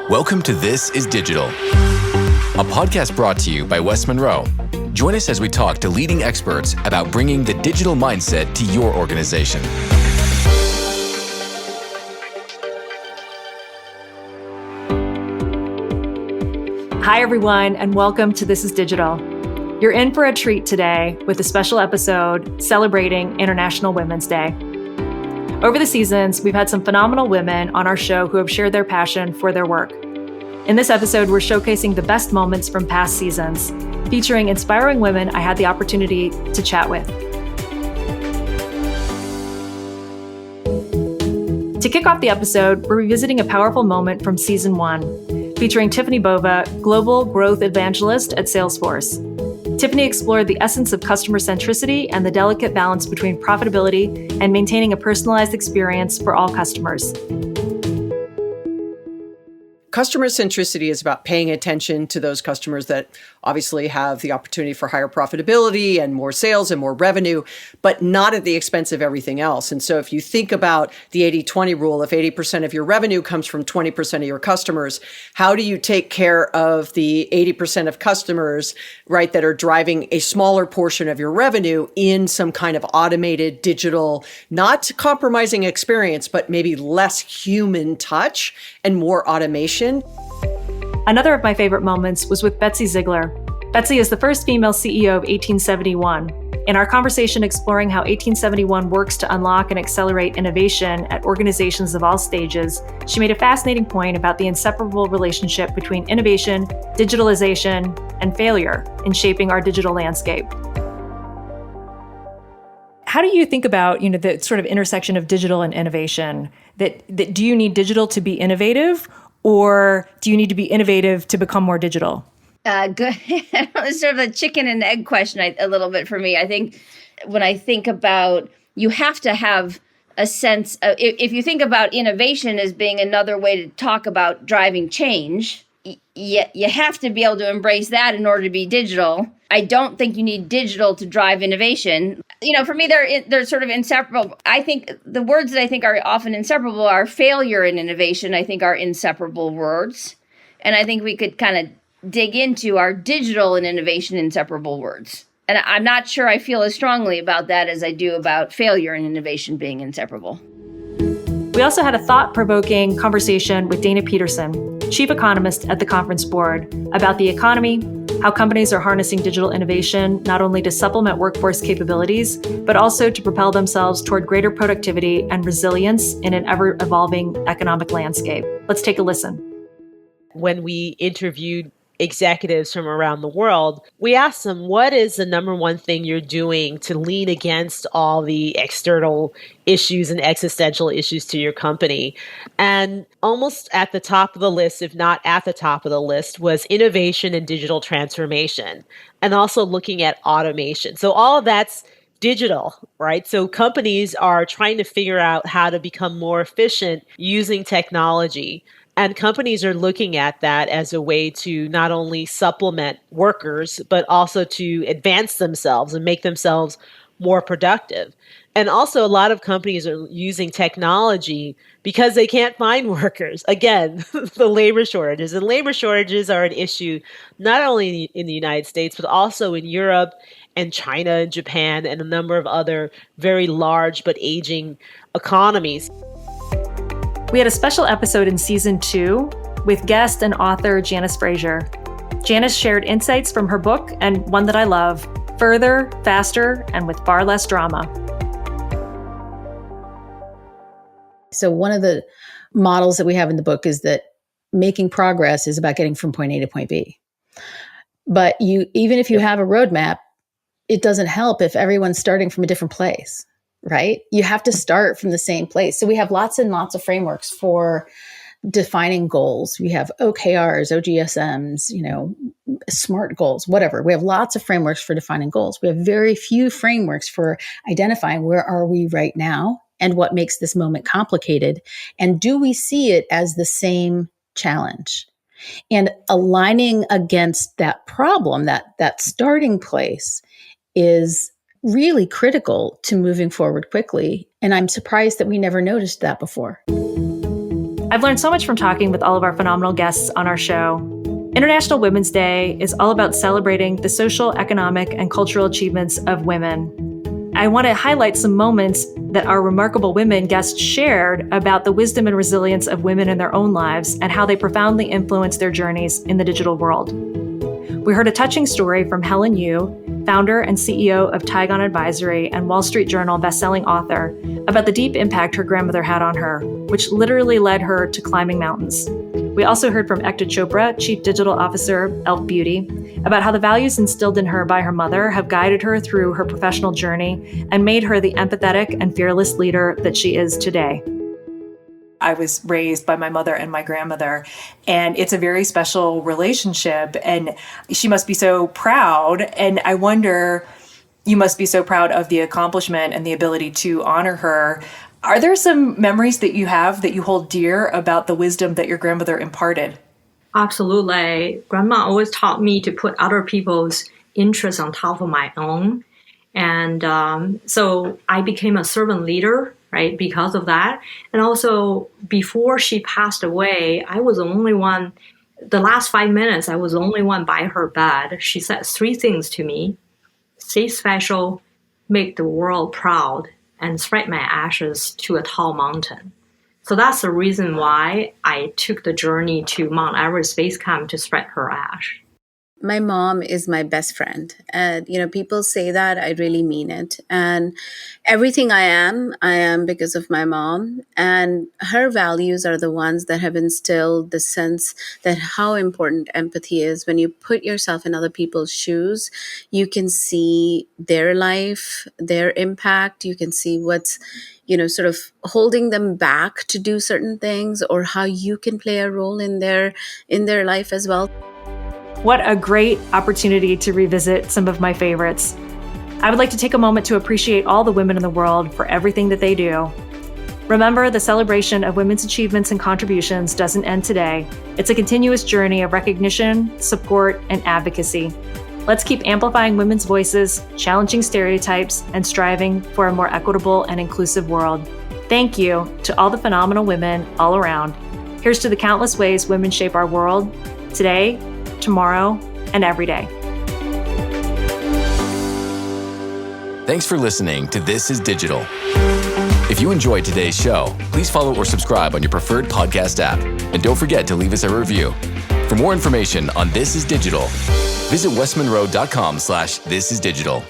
Welcome to This is Digital, a podcast brought to you by West Monroe. Join us as we talk to leading experts about bringing the digital mindset to your organization. Hi, everyone, and welcome to This is Digital. You're in for a treat today with a special episode celebrating International Women's Day. Over the seasons, we've had some phenomenal women on our show who have shared their passion for their work. In this episode, we're showcasing the best moments from past seasons, featuring inspiring women I had the opportunity to chat with. To kick off the episode, we're revisiting a powerful moment from season 1, featuring Tiffany Bova, Global Growth Evangelist at Salesforce. Tiffany explored the essence of customer centricity and the delicate balance between profitability and maintaining a personalized experience for all customers. Customer centricity is about paying attention to those customers that obviously have the opportunity for higher profitability and more sales and more revenue, but not at the expense of everything else. And so if you think about the 80-20 rule, if 80% of your revenue comes from 20% of your customers, how do you take care of the 80% of customers, right, that are driving a smaller portion of your revenue in some kind of automated, digital, not compromising experience, but maybe less human touch and more automation? Another of my favorite moments was with Betsy Ziegler. Betsy is the first female CEO of 1871. In our conversation exploring how 1871 works to unlock and accelerate innovation at organizations of all stages, she made a fascinating point about the inseparable relationship between innovation, digitalization, and failure in shaping our digital landscape. How do you think about, the sort of intersection of digital and innovation? That do you need digital to be innovative, or do you need to be innovative to become more digital? Good. It's sort of a chicken and egg question a little bit for me. I think when I think about, you have to have a sense of, if you think about innovation as being another way to talk about driving change, you have to be able to embrace that in order to be digital. I don't think you need digital to drive innovation. For me, they're sort of inseparable. I think the words that I think are often inseparable are failure and innovation, I think are inseparable words. And I think we could kind of dig into our digital and innovation inseparable words. And I'm not sure I feel as strongly about that as I do about failure and innovation being inseparable. We also had a thought-provoking conversation with Dana Peterson, chief economist at the Conference Board, about the economy, how companies are harnessing digital innovation not only to supplement workforce capabilities, but also to propel themselves toward greater productivity and resilience in an ever-evolving economic landscape. Let's take a listen. When we interviewed executives from around the world, we asked them, what is the number one thing you're doing to lean against all the external issues and existential issues to your company? And almost at the top of the list, if not at the top of the list, was innovation and digital transformation, and also looking at automation. So all of that's digital, right? So companies are trying to figure out how to become more efficient using technology. And companies are looking at that as a way to not only supplement workers, but also to advance themselves and make themselves more productive. And also, a lot of companies are using technology because they can't find workers. Again, the labor shortages. And labor shortages are an issue not only in the United States, but also in Europe and China and Japan and a number of other very large but aging economies. We had a special episode in season 2 with guest and author Janice Frazier. Janice shared insights from her book and one that I love, Further, Faster, and with Far Less Drama. So one of the models that we have in the book is that making progress is about getting from point A to point B. But even if you have a roadmap, it doesn't help if everyone's starting from a different place. Right? You have to start from the same place. So we have lots and lots of frameworks for defining goals. We have OKRs, OGSMs, SMART goals, whatever. We have lots of frameworks for defining goals. We have very few frameworks for identifying where are we right now and what makes this moment complicated. And do we see it as the same challenge? And aligning against that problem, that starting place is really critical to moving forward quickly. And I'm surprised that we never noticed that before. I've learned so much from talking with all of our phenomenal guests on our show. International Women's Day is all about celebrating the social, economic, and cultural achievements of women. I want to highlight some moments that our remarkable women guests shared about the wisdom and resilience of women in their own lives and how they profoundly influence their journeys in the digital world. We heard a touching story from Helen Yu, founder and CEO of Tigon Advisory and Wall Street Journal bestselling author, about the deep impact her grandmother had on her, which literally led her to climbing mountains. We also heard from Ekta Chopra, Chief Digital Officer, e.l.f. Beauty, about how the values instilled in her by her mother have guided her through her professional journey and made her the empathetic and fearless leader that she is today. I was raised by my mother and my grandmother, and it's a very special relationship, and she must be so proud. And I wonder, you must be so proud of the accomplishment and the ability to honor her. Are there some memories that you have that you hold dear about the wisdom that your grandmother imparted? Absolutely. Grandma always taught me to put other people's interests on top of my own. And so I became a servant leader, right, because of that. And also, before she passed away, I was the only one, the last 5 minutes, I was the only one by her bed. She said 3 things to me: stay special, make the world proud, and spread my ashes to a tall mountain. So that's the reason why I took the journey to Mount Everest Base Camp to spread her ash. My mom is my best friend. And, people say that, I really mean it. And everything I am because of my mom. And her values are the ones that have instilled the sense that how important empathy is. When you put yourself in other people's shoes, you can see their life, their impact. You can see what's, sort of holding them back to do certain things, or how you can play a role in their life as well. What a great opportunity to revisit some of my favorites. I would like to take a moment to appreciate all the women in the world for everything that they do. Remember, the celebration of women's achievements and contributions doesn't end today. It's a continuous journey of recognition, support, and advocacy. Let's keep amplifying women's voices, challenging stereotypes, and striving for a more equitable and inclusive world. Thank you to all the phenomenal women all around. Here's to the countless ways women shape our world today, tomorrow, and every day. Thanks for listening to This is Digital. If you enjoyed today's show, please follow or subscribe on your preferred podcast app. And don't forget to leave us a review. For more information on This is Digital, visit westmonroe.com/thisisdigital.